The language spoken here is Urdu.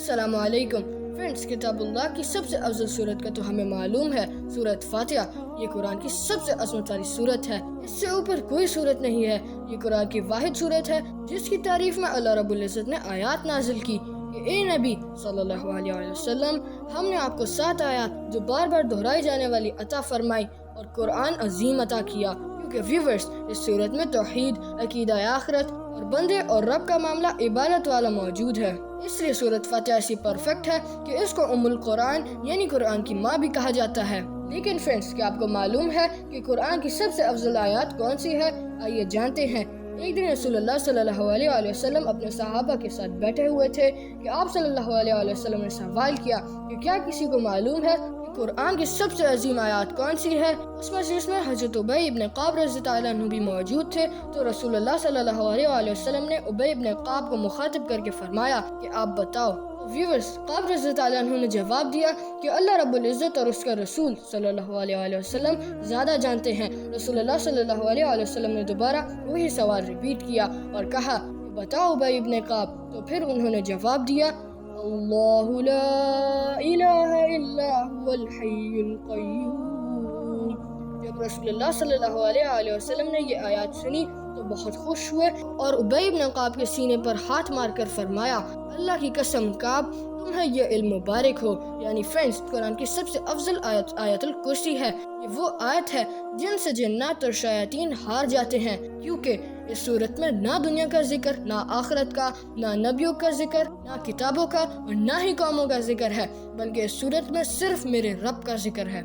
السلام علیکم فرینڈس، کتاب اللہ کی سب سے افضل صورت کا تو ہمیں معلوم ہے، سورت فاتحہ۔ یہ قرآن کی سب سے عظمت والی صورت ہے، اس سے اوپر کوئی صورت نہیں ہے۔ یہ قرآن کی واحد صورت ہے جس کی تعریف میں اللہ رب العزت نے آیات نازل کی کہ اے نبی صلی اللہ علیہ وسلم، ہم نے آپ کو 7 آیات جو بار بار دہرائی جانے والی عطا فرمائی اور قرآن عظیم عطا کیا، کیونکہ ویورز اس صورت میں توحید، عقیدہ آخرت اور بندے اور رب کا معاملہ عبادت والا موجود ہے۔ اس لیے سورت فاتحہ ایسی پرفیکٹ ہے کہ اس کو ام القرآن یعنی قرآن کی ماں بھی کہا جاتا ہے۔ لیکن فرینڈس، کیا آپ کو معلوم ہے کہ قرآن کی سب سے افضل آیات کون سی ہے؟ آئیے جانتے ہیں۔ ایک دن رسول اللہ صلی اللہ علیہ وسلم اپنے صحابہ کے ساتھ بیٹھے ہوئے تھے کہ آپ صلی اللہ علیہ وسلم نے سوال کیا کہ کیا کسی کو معلوم ہے کہ قرآن کی سب سے عظیم آیات کون سی ہے؟ اس مجلس میں حضرت ابی ابن قعب رضی اللہ عنہ بھی موجود تھے، تو رسول اللہ صلی اللہ علیہ وسلم نے ابی ابن قعب کو مخاطب کر کے فرمایا کہ آپ بتاؤ۔ ویورز، قعب رضی اللہ عنہ نے جواب دیا کہ اللہ رب العزت اور اس کا رسول صلی اللہ علیہ وسلم زیادہ جانتے ہیں۔ رسول اللہ صلی اللہ علیہ وسلم نے دوبارہ وہی سوال ریپیٹ کیا اور کہا بتاؤ ابی ابن قعب، تو پھر انہوں نے جواب دیا اللہ لا الہ الا هو الحی القیوم۔ جب رسول اللہ صلی اللہ علیہ وسلم نے یہ آیات سنی تو بہت خوش ہوئے اور ابی ابن قعب کے سینے پر ہاتھ مار کر فرمایا اللہ کی قسم قعب، تمہیں یہ علم مبارک ہو۔ یعنی فرینڈس، قرآن کی سب سے افضل آیت الکرسی ہے۔ یہ وہ آیت ہے جن سے جنات اور شیاطین ہار جاتے ہیں، کیونکہ اس صورت میں نہ دنیا کا ذکر، نہ آخرت کا، نہ نبیوں کا ذکر، نہ کتابوں کا اور نہ ہی قوموں کا ذکر ہے، بلکہ اس صورت میں صرف میرے رب کا ذکر ہے۔